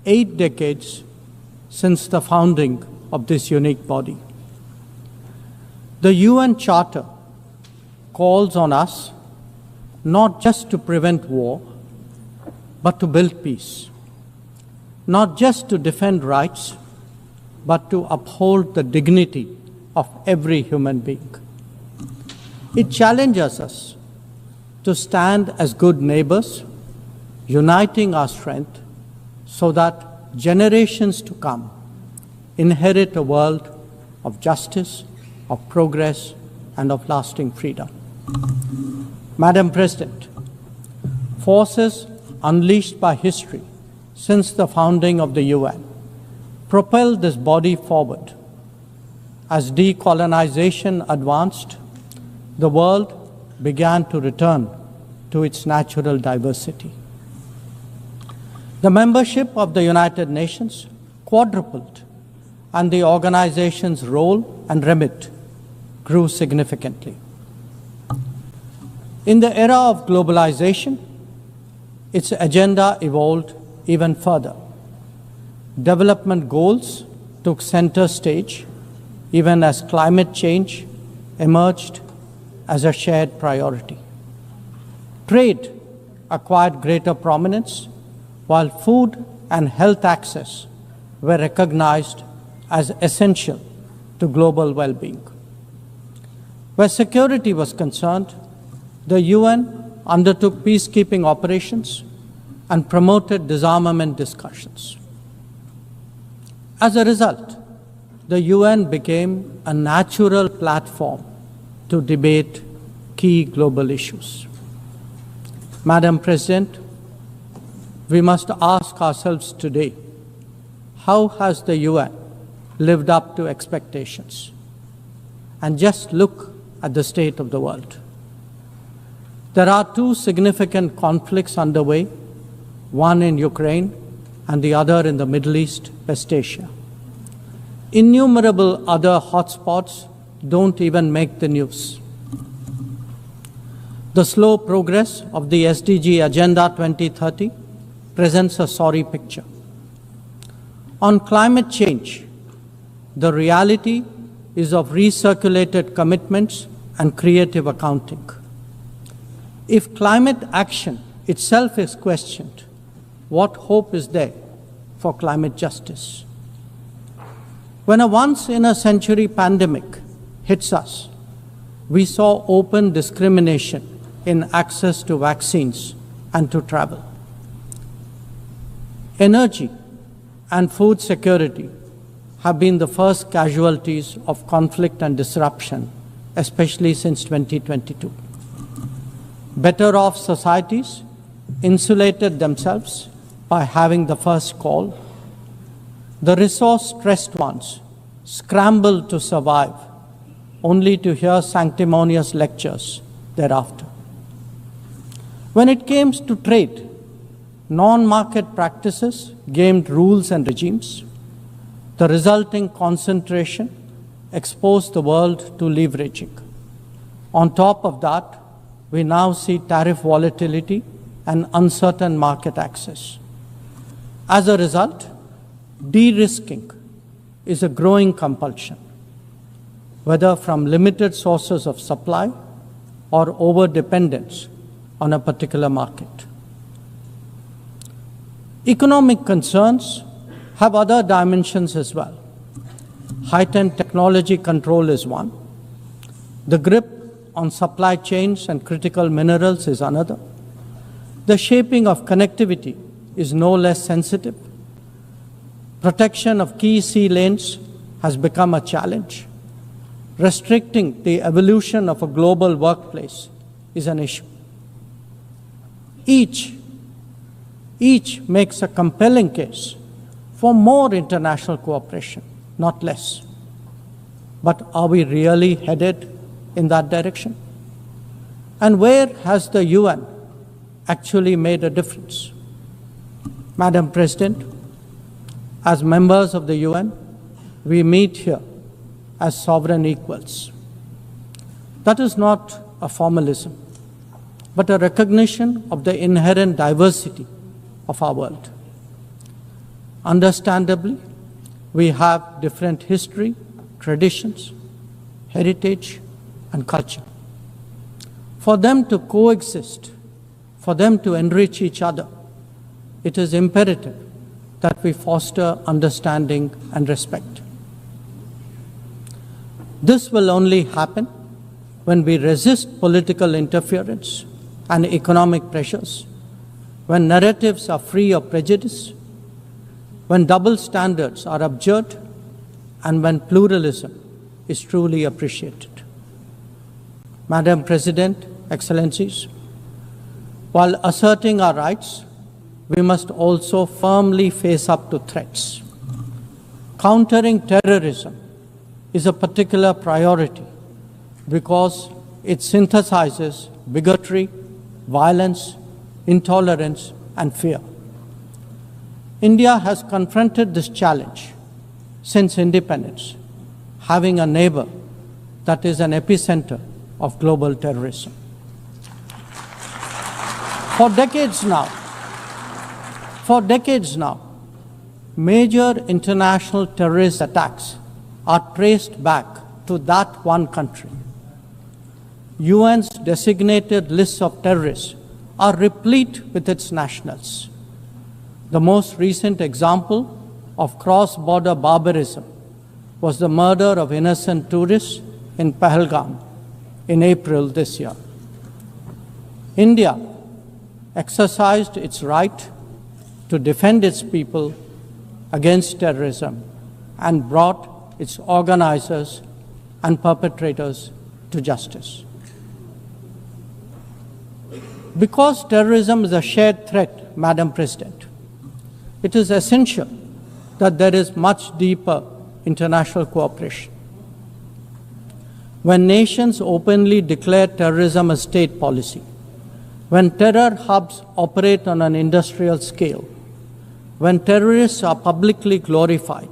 8 decades since the founding of this unique body. The UN Charter calls on us not just to prevent war, but to build peace, not just to defend rights, but to uphold the dignity of every human being. It challenges us to stand as good neighbors, uniting our strength so that generations to come inherit a world of justice, of progress, and of lasting freedom. Madam President, forces unleashed by history since the founding of the UN propelled this body forward. As decolonization advanced, the world began to return to its natural diversity. The membership of the United Nations quadrupled, and the organization's role and remit grew significantly. In the era of globalization, its agenda evolved even further. Development goals took center stage, even as climate change emerged as a shared priority. Trade acquired greater prominence, while food and health access were recognized as essential to global well-being. Where security was concerned, the UN undertook peacekeeping operations and promoted disarmament discussions. As a result, the UN became a natural platform to debate key global issues. Madam President, we must ask ourselves today, how has the UN lived up to expectations? And just look at the state of the world. There are two significant conflicts underway, one in Ukraine and the other in the Middle East, West Asia. Innumerable other hotspots don't even make the news. The slow progress of the SDG Agenda 2030 presents a sorry picture. On climate change, the reality is of recirculated commitments and creative accounting. If climate action itself is questioned, what hope is there for climate justice? When a once-in-a-century pandemic hits us, we saw open discrimination in access to vaccines and to travel. Energy and food security have been the first casualties of conflict and disruption, especially since 2022. Better off societies insulated themselves by having the first call. The resource-stressed ones scrambled to survive, only to hear sanctimonious lectures thereafter. When it came to trade, non-market practices gamed rules and regimes. The resulting concentration exposed the world to leveraging. On top of that, we now see tariff volatility and uncertain market access. As a result, de-risking is a growing compulsion, whether from limited sources of supply or over-dependence on a particular market. Economic concerns have other dimensions as well. Heightened technology control is one. The grip on supply chains and critical minerals is another. The shaping of connectivity is no less sensitive. Protection of key sea lanes has become a challenge. Restricting the evolution of a global workplace is an issue. Each makes a compelling case for more international cooperation, not less. But are we really headed in that direction? And where has the UN actually made a difference? Madam President, as members of the UN, we meet here as sovereign equals. That is not a formalism, but a recognition of the inherent diversity of our world. Understandably, we have different history, traditions, heritage, and culture. For them to coexist, for them to enrich each other, it is imperative that we foster understanding and respect. This will only happen when we resist political interference and economic pressures, when narratives are free of prejudice, when double standards are abjured, and when pluralism is truly appreciated. Madam President, Excellencies, while asserting our rights, we must also firmly face up to threats. Countering terrorism is a particular priority because it synthesizes bigotry, violence, intolerance, and fear. India has confronted this challenge since independence, having a neighbor that is an epicenter of global terrorism. For decades now, major international terrorist attacks are traced back to that one country. UN's designated lists of terrorists are replete with its nationals. The most recent example of cross-border barbarism was the murder of innocent tourists in Pahalgam in April this year. India exercised its right to defend its people against terrorism and brought its organizers and perpetrators to justice. Because terrorism is a shared threat, Madam President, it is essential that there is much deeper international cooperation. When nations openly declare terrorism a state policy, when terror hubs operate on an industrial scale, when terrorists are publicly glorified,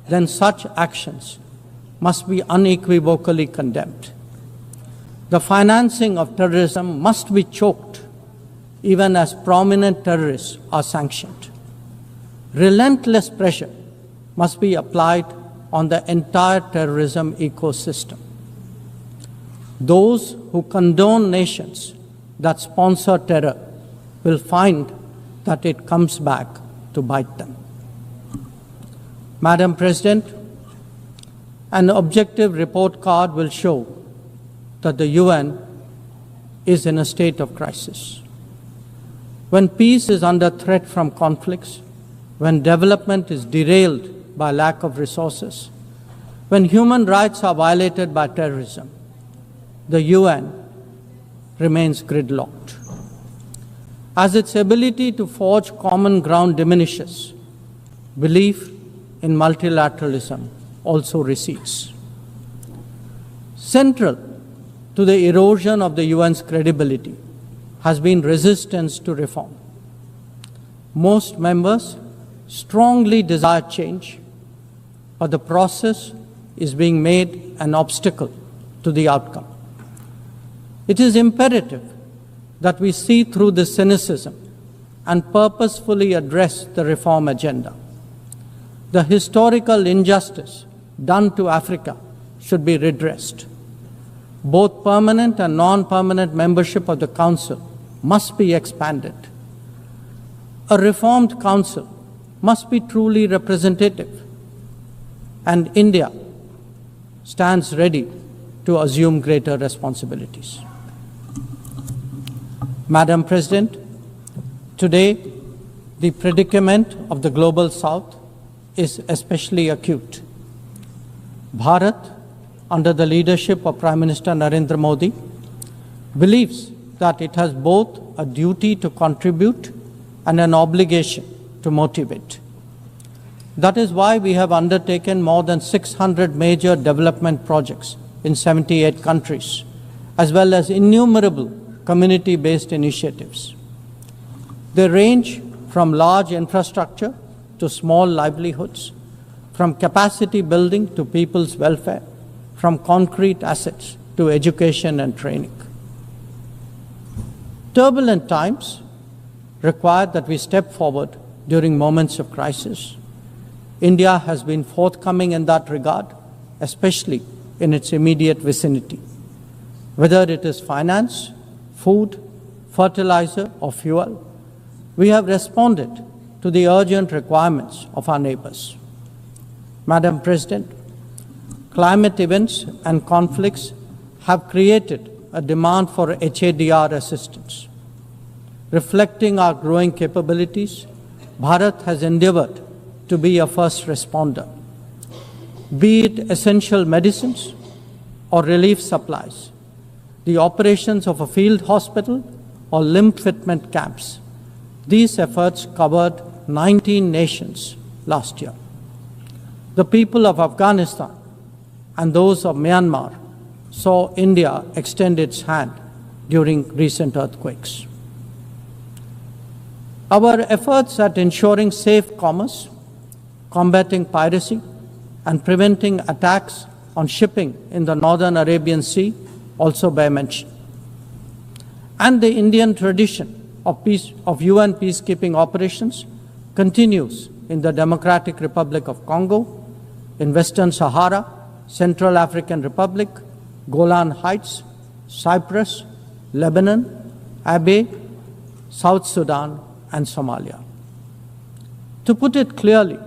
then such actions must be unequivocally condemned. The financing of terrorism must be choked, even as prominent terrorists are sanctioned. Relentless pressure must be applied on the entire terrorism ecosystem. Those who condone nations that sponsor terror will find that it comes back to bite them. Madam President, an objective report card will show that the UN is in a state of crisis. When peace is under threat from conflicts, when development is derailed by lack of resources, when human rights are violated by terrorism, the UN remains gridlocked. As its ability to forge common ground diminishes, belief in multilateralism also recedes. Central to the erosion of the UN's credibility has been resistance to reform. Most members strongly desire change, but the process is being made an obstacle to the outcome. It is imperative that we see through this cynicism and purposefully address the reform agenda. The historical injustice done to Africa should be redressed. Both permanent and non-permanent membership of the Council must be expanded. A reformed Council must be truly representative, and India stands ready to assume greater responsibilities. Madam President, today the predicament of the Global South is especially acute. Bharat, under the leadership of Prime Minister Narendra Modi, believes that it has both a duty to contribute and an obligation to motivate. That is why we have undertaken more than 600 major development projects in 78 countries, as well as innumerable community-based initiatives. They range from large infrastructure to small livelihoods, from capacity building to people's welfare, from concrete assets to education and training. Turbulent times require that we step forward during moments of crisis. India has been forthcoming in that regard, especially in its immediate vicinity. Whether it is finance, food, fertilizer, or fuel, we have responded to the urgent requirements of our neighbors. Madam President, climate events and conflicts have created a demand for HADR assistance. Reflecting our growing capabilities, Bharat has endeavored to be a first responder. Be it essential medicines or relief supplies, the operations of a field hospital or limb fitment camps, these efforts covered 19 nations last year. The people of Afghanistan and those of Myanmar saw India extend its hand during recent earthquakes. Our efforts at ensuring safe commerce, combating piracy, and preventing attacks on shipping in the Northern Arabian Sea also bear mention. And the Indian tradition of UN peacekeeping operations continues in the Democratic Republic of Congo, in Western Sahara, Central African Republic, Golan Heights, Cyprus, Lebanon, Abyei, South Sudan, and Somalia. To put it clearly,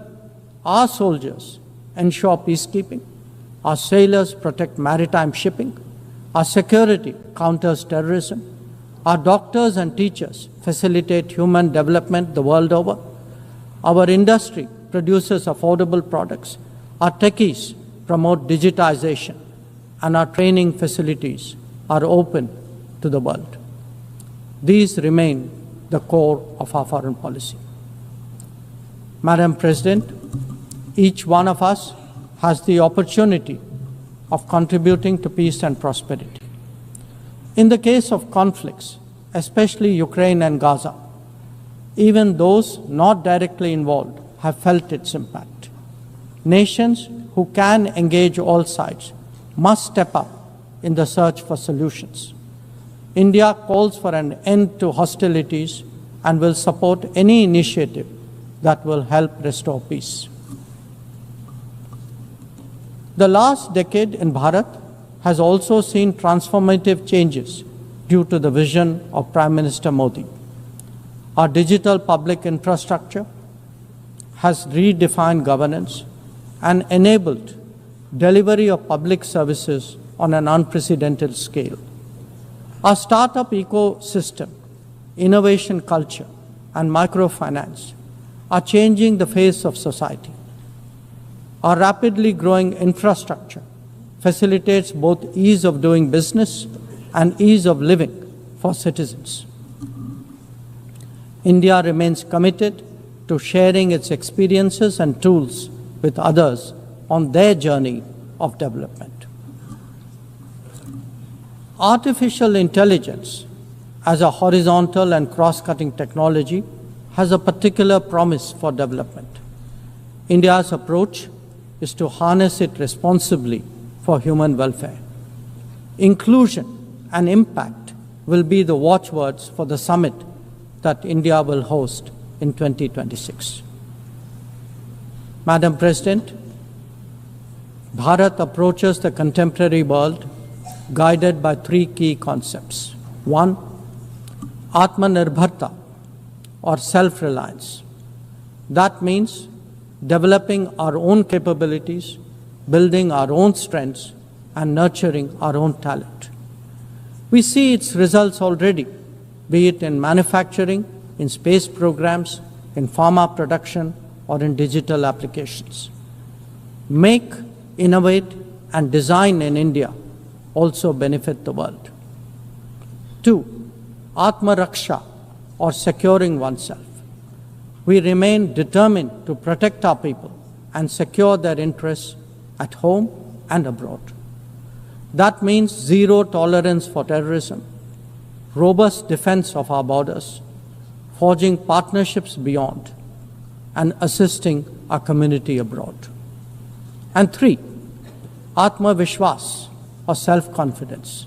our soldiers ensure peacekeeping, our sailors protect maritime shipping, our security counters terrorism, our doctors and teachers facilitate human development the world over, our industry produces affordable products, our techies promote digitization, and our training facilities are open to the world. These remain the core of our foreign policy. Madam President, each one of us has the opportunity of contributing to peace and prosperity. In the case of conflicts, especially Ukraine and Gaza, even those not directly involved have felt its impact. Nations who can engage all sides must step up in the search for solutions. India calls for an end to hostilities and will support any initiative that will help restore peace. The last decade in Bharat has also seen transformative changes due to the vision of Prime Minister Modi. Our digital public infrastructure has redefined governance and enabled delivery of public services on an unprecedented scale. Our startup ecosystem, innovation culture, and microfinance are changing the face of society. Our rapidly growing infrastructure facilitates both ease of doing business and ease of living for citizens. India remains committed to sharing its experiences and tools with others on their journey of development. Artificial intelligence as a horizontal and cross-cutting technology has a particular promise for development. India's approach is to harness it responsibly for human welfare. Inclusion and impact will be the watchwords for the summit that India will host in 2026. Madam President, Bharat approaches the contemporary world guided by three key concepts. One, Atmanirbharta, or self-reliance. That means developing our own capabilities, building our own strengths, and nurturing our own talent. We see its results already, be it in manufacturing, in space programs, in pharma production, or in digital applications. Make, innovate, and design in India also benefit the world. Two, Atma Raksha, or securing oneself. We remain determined to protect our people and secure their interests at home and abroad. That means zero tolerance for terrorism, robust defense of our borders, forging partnerships beyond, and assisting our community abroad. And three, Atma Vishwas, or self-confidence.